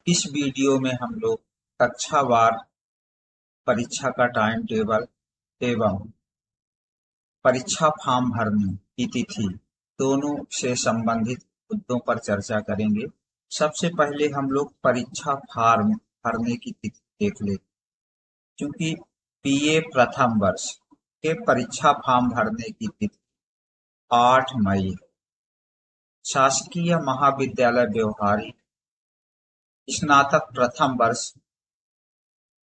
इस वीडियो में हम लोग कक्षावार परीक्षा का टाइम टेबल एवं परीक्षा फॉर्म भरने की तिथि दोनों से संबंधित मुद्दों पर चर्चा करेंगे। सबसे पहले हम लोग परीक्षा फॉर्म भरने की तिथि देख लेते, क्योंकि बीए प्रथम वर्ष के परीक्षा फॉर्म भरने की तिथि 8 मई, शासकीय महाविद्यालय व्यवहारिक स्नातक प्रथम वर्ष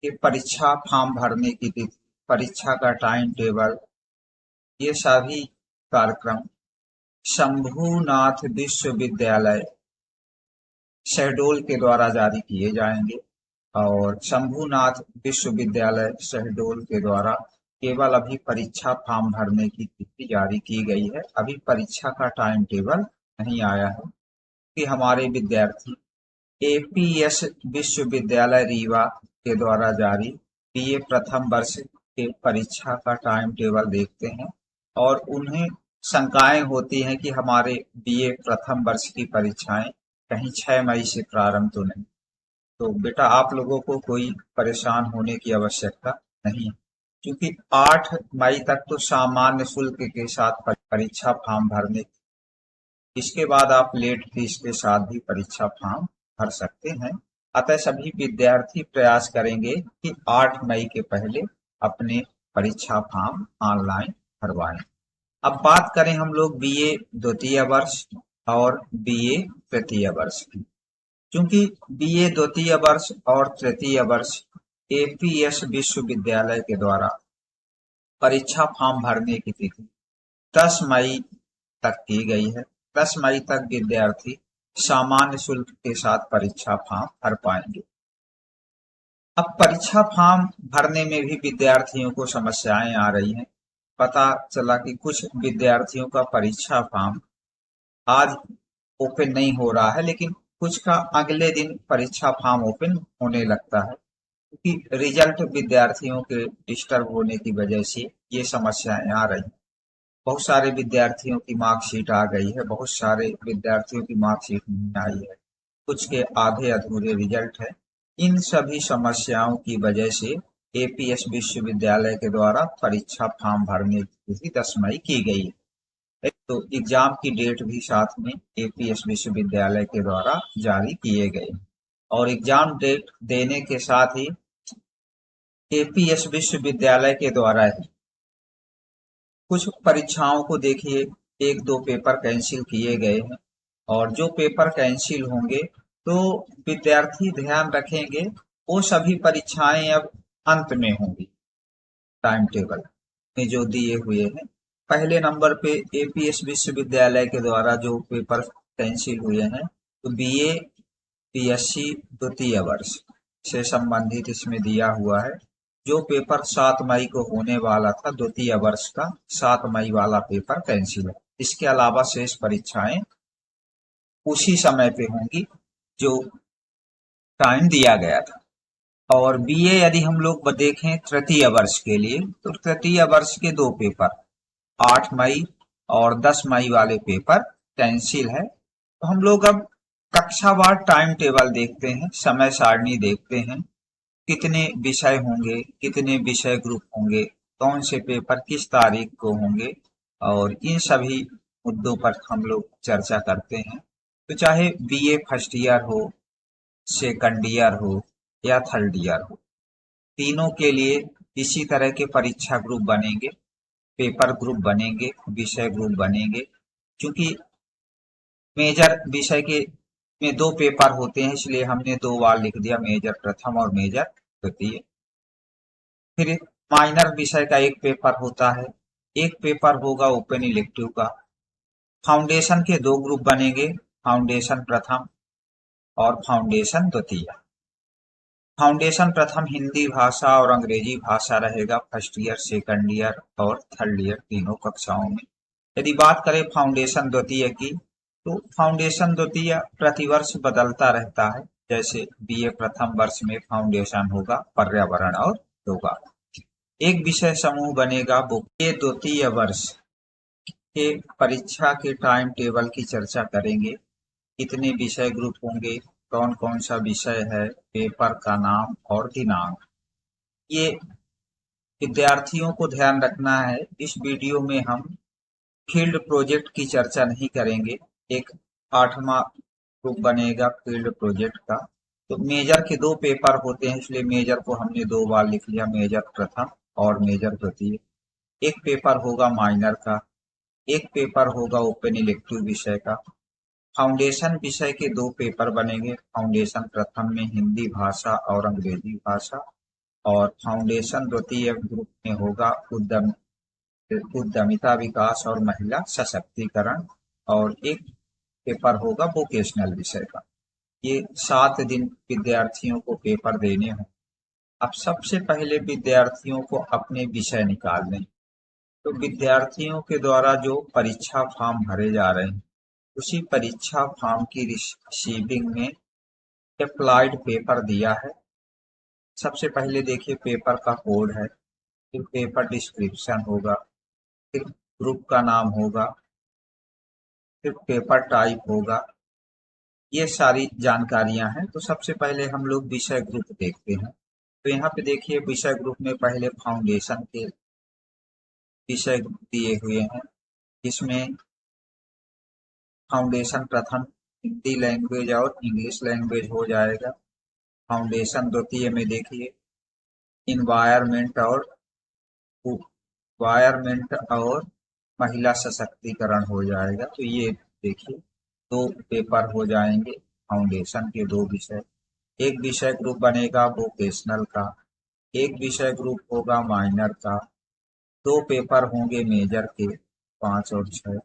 के परीक्षा फॉर्म भरने की तिथि, परीक्षा का टाइम टेबल, ये सभी कार्यक्रम शंभुनाथ विश्वविद्यालय शहडोल के द्वारा जारी किए जाएंगे। और शंभुनाथ विश्वविद्यालय शहडोल के द्वारा केवल अभी परीक्षा फॉर्म भरने की तिथि जारी की गई है, अभी परीक्षा का टाइम टेबल नहीं आया है कि हमारे विद्यार्थी एपीएस विश्वविद्यालय रीवा के द्वारा जारी बीए प्रथम वर्ष के परीक्षा का टाइम टेबल देखते हैं और उन्हें शंकाएं होती हैं कि हमारे बीए प्रथम वर्ष की परीक्षाएं कहीं 6 मई से प्रारंभ तो नहीं। तो बेटा आप लोगों को कोई परेशान होने की आवश्यकता नहीं है, क्योंकि 8 मई तक तो सामान्य शुल्क के साथ परीक्षा फॉर्म भरने, इसके बाद आप लेट फीस के साथ भी परीक्षा फॉर्म भर सकते हैं। अतः सभी विद्यार्थी प्रयास करेंगे कि 8 मई के पहले अपने परीक्षा फॉर्म ऑनलाइन भरवाएं। अब बात करें हम लोग बीए द्वितीय वर्ष और बीए तृतीय वर्ष की, क्योंकि बीए द्वितीय वर्ष और तृतीय वर्ष एपीएस विश्वविद्यालय के द्वारा परीक्षा फॉर्म भरने की तिथि 10 मई तक की गई है। 10 मई तक विद्यार्थी सामान्य शुल्क के साथ परीक्षा फॉर्म भर पाएंगे। अब परीक्षा फॉर्म भरने में भी विद्यार्थियों को समस्याएं आ रही हैं। पता चला कि कुछ विद्यार्थियों का परीक्षा फॉर्म आज ओपन नहीं हो रहा है, लेकिन कुछ का अगले दिन परीक्षा फॉर्म ओपन होने लगता है, क्योंकि रिजल्ट विद्यार्थियों के डिस्टर्ब होने की वजह से ये समस्याएं आ रही हैं। बहुत सारे विद्यार्थियों की मार्कशीट आ गई है, बहुत सारे विद्यार्थियों की मार्कशीट नहीं आई है, कुछ के आधे अधूरे रिजल्ट है। इन सभी समस्याओं की वजह से एपीएस विश्वविद्यालय के द्वारा परीक्षा फॉर्म भरने की तिथि 10 मई की गई है। तो एग्जाम की डेट भी साथ में एपीएस विश्वविद्यालय के द्वारा जारी किए गए और एग्जाम डेट देने के साथ ही एपीएस विश्वविद्यालय के द्वारा ही कुछ परीक्षाओं को देखिए 1-2 पेपर कैंसिल किए गए हैं, और जो पेपर कैंसिल होंगे तो विद्यार्थी ध्यान रखेंगे वो सभी परीक्षाएं अब अंत में होंगी। टाइम टेबल में जो दिए हुए हैं, पहले नंबर पे एपीएस विश्वविद्यालय के द्वारा जो पेपर कैंसिल हुए हैं, तो बीए पीएससी द्वितीय वर्ष से संबंधित इसमें दिया हुआ है। जो पेपर 7 मई को होने वाला था द्वितीय वर्ष का, 7 मई वाला पेपर कैंसिल है। इसके अलावा शेष परीक्षाएं उसी समय पे होंगी जो टाइम दिया गया था। और बीए यदि हम लोग देखें तृतीय वर्ष के लिए, तो तृतीय वर्ष के 2 पेपर 8 मई और 10 मई वाले पेपर कैंसिल है। तो हम लोग अब कक्षावार टाइम टेबल देखते हैं, समय सारणी देखते हैं, कितने विषय होंगे, कितने विषय ग्रुप होंगे, कौन से पेपर किस तारीख को होंगे, और इन सभी मुद्दों पर हम लोग चर्चा करते हैं। तो चाहे बीए फर्स्ट ईयर हो, सेकंड ईयर हो या थर्ड ईयर हो, तीनों के लिए इसी तरह के परीक्षा ग्रुप बनेंगे, पेपर ग्रुप बनेंगे, विषय ग्रुप बनेंगे। क्योंकि मेजर विषय के में 2 पेपर होते हैं, इसलिए हमने 2 बार लिख दिया, मेजर प्रथम और मेजर द्वितीय। फिर माइनर विषय का 1 पेपर होता है, 1 पेपर होगा ओपन इलेक्टिव का। फाउंडेशन के 2 ग्रुप बनेंगे, फाउंडेशन प्रथम और फाउंडेशन द्वितीय। फाउंडेशन प्रथम हिंदी भाषा और अंग्रेजी भाषा रहेगा फर्स्ट ईयर, सेकंड ईयर और थर्ड ईयर तीनों कक्षाओं में। यदि बात करें फाउंडेशन द्वितीय की, तो फाउंडेशन द्वितीय प्रतिवर्ष बदलता रहता है। जैसे बीए प्रथम वर्ष में फाउंडेशन होगा पर्यावरण और योगा। एक विषय समूह बनेगा ये द्वितीय वर्ष के परीक्षा के टाइम टेबल की चर्चा करेंगे, कितने विषय ग्रुप होंगे, कौन कौन सा विषय है, पेपर का नाम और दिनांक। ये विद्यार्थियों को ध्यान रखना है। इस वीडियो में हम फील्ड प्रोजेक्ट की चर्चा नहीं करेंगे। एक 8वां ग्रुप बनेगा फील्ड प्रोजेक्ट का। तो मेजर के 2 पेपर होते हैं, इसलिए मेजर को हमने 2 बार लिख लिया, मेजर प्रथम और मेजर द्वितीय। एक पेपर होगा माइनर का, एक पेपर होगा ओपन इलेक्टिव विषय का। फाउंडेशन विषय के 2 पेपर बनेंगे। फाउंडेशन प्रथम में हिंदी भाषा और अंग्रेजी भाषा, और फाउंडेशन द्वितीय ग्रुप में होगा उद्यमिता विकास और महिला सशक्तिकरण, और एक पेपर होगा वोकेशनल विषय का। ये 7 दिन विद्यार्थियों को पेपर देने हों। अब सबसे पहले विद्यार्थियों को अपने विषय निकालने। तो विद्यार्थियों के द्वारा जो परीक्षा फॉर्म भरे जा रहे हैं, उसी परीक्षा फॉर्म की रिसीविंग में अप्लाइड पेपर दिया है। सबसे पहले देखिए पेपर का कोड है, फिर पेपर डिस्क्रिप्शन होगा, फिर ग्रुप का नाम होगा, फिर पेपर टाइप होगा। ये सारी जानकारियां हैं। तो सबसे पहले हम लोग विषय ग्रुप देखते हैं। तो यहाँ पे देखिए विषय ग्रुप में पहले फाउंडेशन के विषय दिए हुए हैं, जिसमें फाउंडेशन प्रथम हिंदी लैंग्वेज और इंग्लिश लैंग्वेज हो जाएगा। फाउंडेशन द्वितीय में देखिए इन्वायरमेंट और महिला सशक्तिकरण हो जाएगा। तो ये देखिए 2 पेपर हो जाएंगे फाउंडेशन के 2 विषय। एक विषय ग्रुप बनेगा वोकेशनल का, एक विषय ग्रुप होगा माइनर का। 2 पेपर होंगे मेजर के 5 और 6,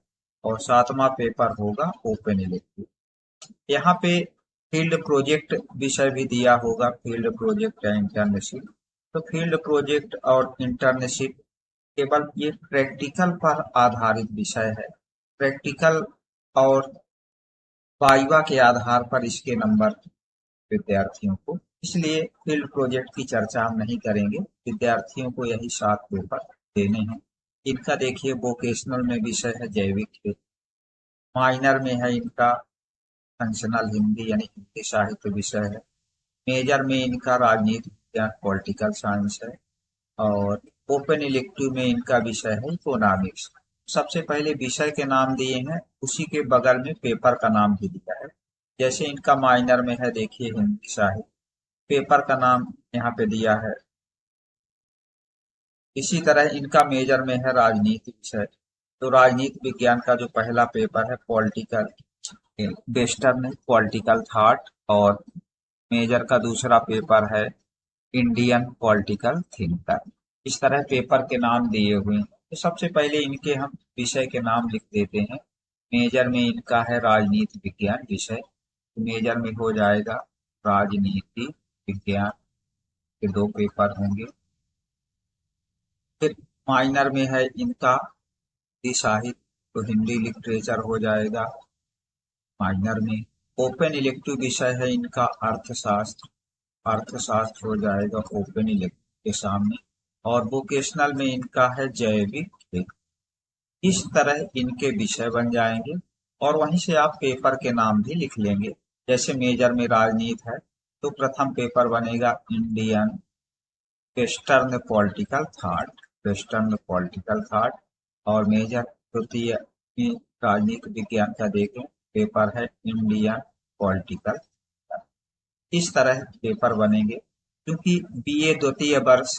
और 7वां पेपर होगा ओपन इलेक्टिव। यहाँ पे फील्ड प्रोजेक्ट विषय भी दिया होगा, फील्ड प्रोजेक्ट या इंटर्नशिप। तो फील्ड प्रोजेक्ट और इंटर्नशिप केवल ये प्रैक्टिकल पर आधारित विषय है। प्रैक्टिकल और वाइवा के आधार पर इसके नंबर विद्यार्थियों को, इसलिए फील्ड प्रोजेक्ट की चर्चा हम नहीं करेंगे। विद्यार्थियों को यही 7 पेपर देने हैं। इनका देखिए वोकेशनल में विषय है जैविक खेती, माइनर में है इनका फंक्शनल हिंदी यानी हिंदी साहित्य विषय है, मेजर में इनका राजनीति विज्ञान पॉलिटिकल साइंस है, और ओपन इलेक्टिव में इनका विषय है इकोनॉमिक्स। सबसे पहले विषय के नाम दिए हैं, उसी के बगल में पेपर का नाम भी दिया है। जैसे इनका माइनर में है देखिए हिंदी साहित्य, पेपर का नाम यहाँ पे दिया है। इसी तरह इनका मेजर में है राजनीति विषय। तो राजनीति विज्ञान का जो पहला पेपर है पॉलिटिकल वेस्टर्न पॉलिटिकल थॉट, और मेजर का दूसरा पेपर है इंडियन पॉलिटिकल थिंकर। इस तरह पेपर के नाम दिए हुए हैं। तो सबसे पहले इनके हम विषय के नाम लिख देते हैं। मेजर में इनका है राजनीति विज्ञान विषय, तो मेजर में हो जाएगा राजनीति विज्ञान के 2 पेपर होंगे। फिर माइनर में है इनका हिंदी साहित्य, तो हिंदी लिटरेचर हो जाएगा माइनर में। ओपन इलेक्टिव विषय है इनका अर्थशास्त्र, अर्थशास्त्र हो जाएगा ओपन इलेक्टिव के सामने, और वोकेशनल में इनका है जैविक खेती। इस तरह इनके विषय बन जाएंगे, और वहीं से आप पेपर के नाम भी लिख लेंगे। जैसे मेजर में राजनीति है, तो प्रथम पेपर बनेगा Indian western political thought, western political thought, और मेजर द्वितीय में राजनीति विज्ञान का देखें पेपर है इंडियन पॉलिटिकल। इस तरह पेपर बनेंगे। क्योंकि बीए द्वितीय वर्ष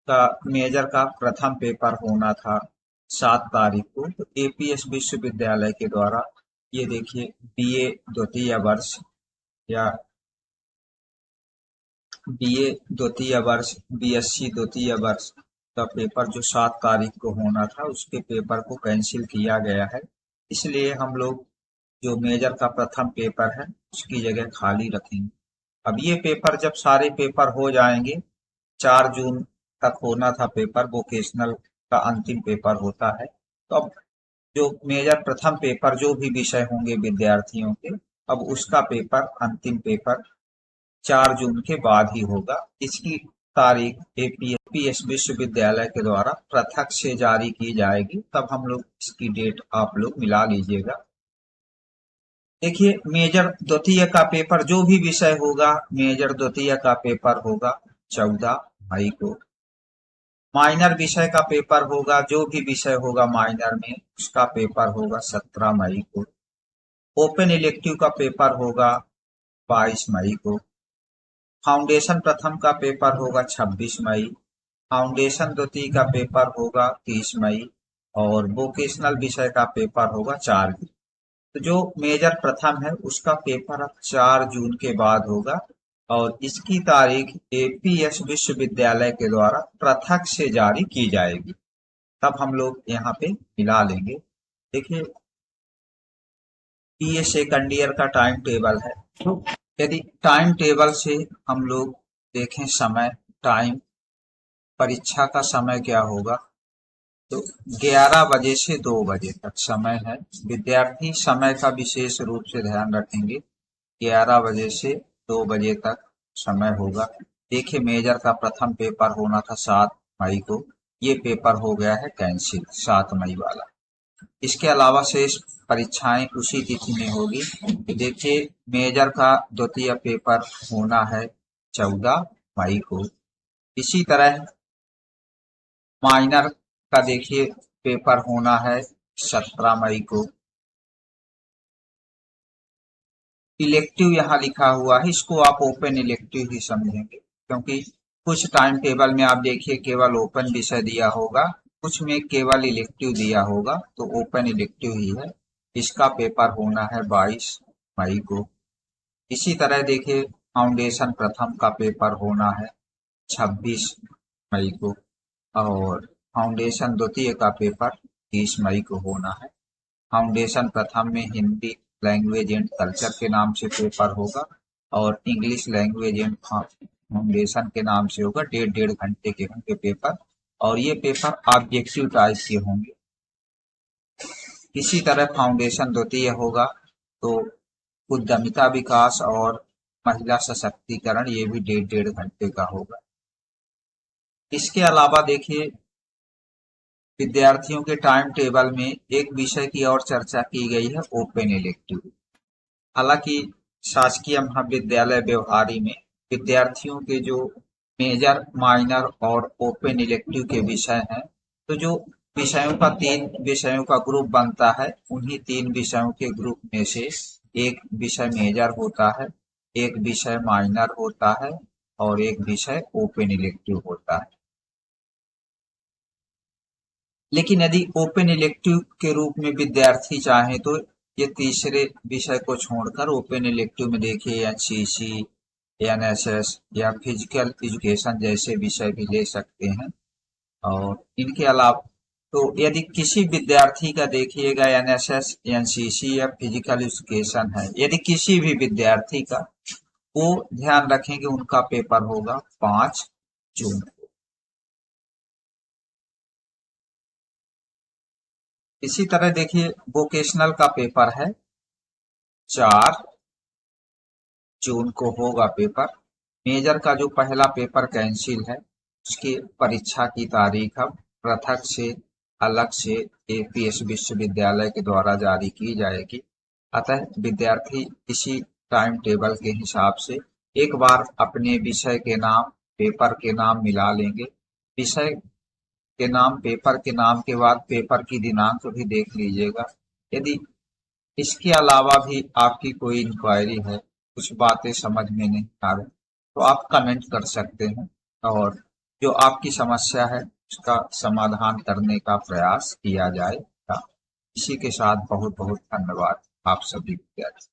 का मेजर का प्रथम पेपर होना था 7 तारीख को, तो एपीएस विश्वविद्यालय के द्वारा ये देखिए बीए द्वितीय वर्ष या बीए द्वितीय वर्ष, बीएससी द्वितीय वर्ष का पेपर जो 7 तारीख को होना था, उसके पेपर को कैंसिल किया गया है। इसलिए हम लोग जो मेजर का प्रथम पेपर है उसकी जगह खाली रखेंगे। अब ये पेपर जब सारे पेपर हो जाएंगे, 4 जून तक होना था पेपर, वोकेशनल का अंतिम पेपर होता है। तो अब जो मेजर प्रथम पेपर जो भी विषय होंगे विद्यार्थियों के, अब उसका पेपर अंतिम पेपर 4 जून के बाद ही होगा। इसकी तारीख एपीएस विश्वविद्यालय के द्वारा पृथक से जारी की जाएगी, तब हम लोग इसकी डेट आप लोग मिला लीजिएगा। देखिए मेजर द्वितीय का पेपर जो भी विषय होगा, मेजर द्वितीय का पेपर होगा 14 मई को। माइनर विषय का पेपर होगा, जो भी विषय होगा माइनर में उसका पेपर होगा 17 मई को। ओपन इलेक्टिव का पेपर होगा 22 मई को। फाउंडेशन प्रथम का पेपर होगा 26 मई। फाउंडेशन द्वितीय का पेपर होगा 30 मई और वोकेशनल विषय का पेपर होगा 4 जून। तो जो मेजर प्रथम है उसका पेपर अब 4 जून के बाद होगा और इसकी तारीख एपीएस विश्वविद्यालय के द्वारा पृथक से जारी की जाएगी। तब हम लोग यहाँ पे मिला लेंगे। देखिए ये सेकंड ईयर का टाइम टेबल है। तो यदि टाइम टेबल से हम लोग देखें समय, टाइम परीक्षा का समय क्या होगा, तो 11 बजे से 2 बजे तक समय है। विद्यार्थी समय का विशेष रूप से ध्यान रखेंगे। 11 बजे से 2 बजे तक समय होगा। देखिए मेजर का प्रथम पेपर होना था 7 मई को, ये पेपर हो गया है कैंसिल 7 मई वाला। इसके अलावा शेष परीक्षाएं उसी तिथि में होगी। देखिए मेजर का द्वितीय पेपर होना है 14 मई को। इसी तरह माइनर का देखिए पेपर होना है 17 मई को। इलेक्टिव यहाँ लिखा हुआ है, इसको आप ओपन इलेक्टिव ही समझेंगे क्योंकि कुछ टाइम टेबल में आप देखिए केवल ओपन विषय दिया होगा, कुछ में केवल इलेक्टिव दिया होगा, तो ओपन इलेक्टिव ही है। इसका पेपर होना है 22 मई को। इसी तरह देखिए फाउंडेशन प्रथम का पेपर होना है 26 मई को और फाउंडेशन द्वितीय का पेपर 30 मई को होना है। फाउंडेशन प्रथम में हिंदी लैंग्वेज एंड कल्चर के नाम से पेपर होगा और इंग्लिश लैंग्वेज एंड फाउंडेशन के नाम से होगा। 1.5 घंटे के होंगे पेपर और ये पेपर ऑब्जेक्टिव टाइप के होंगे। इसी तरह फाउंडेशन द्वितीय होगा तो उद्यमिता विकास और महिला सशक्तिकरण, ये भी 1.5 घंटे का होगा। इसके अलावा देखिए विद्यार्थियों के टाइम टेबल में एक विषय की और चर्चा की गई है, ओपन इलेक्टिव। हालांकि शासकीय महाविद्यालय व्यवहारी में विद्यार्थियों के जो मेजर, माइनर और ओपन इलेक्टिव के विषय हैं, तो जो विषयों का 3 विषयों का ग्रुप बनता है, उन्हीं 3 विषयों के ग्रुप में से एक विषय मेजर होता है, एक विषय माइनर होता है और एक विषय ओपन इलेक्टिव होता है। लेकिन यदि ओपन इलेक्टिव के रूप में विद्यार्थी चाहे तो ये तीसरे विषय को छोड़कर ओपन इलेक्टिव में देखिए एनसीसी, एनएसएस या फिजिकल एजुकेशन जैसे विषय भी ले सकते हैं। और इनके अलावा तो यदि किसी विद्यार्थी का देखिएगा एनएसएस, एनसीसी या फिजिकल एजुकेशन है, यदि किसी भी विद्यार्थी का, वो ध्यान रखें कि उनका पेपर होगा 5 जून। इसी तरह देखिए वोकेशनल का पेपर है 4 जून को होगा पेपर। मेजर का जो पहला पेपर कैंसिल है उसकी परीक्षा की तारीख अब पृथक से अलग से एपीएस विश्वविद्यालय के द्वारा जारी की जाएगी। अतः विद्यार्थी इसी टाइम टेबल के हिसाब से एक बार अपने विषय के नाम, पेपर के नाम मिला लेंगे। विषय के नाम, पेपर के नाम के बाद पेपर की दिनांक भी देख लीजिएगा। यदि इसके अलावा भी आपकी कोई इंक्वायरी है, कुछ बातें समझ में नहीं आ रही, तो आप कमेंट कर सकते हैं और जो आपकी समस्या है उसका समाधान करने का प्रयास किया जाएगा। इसी के साथ बहुत बहुत धन्यवाद आप सभी विद्यार्थी।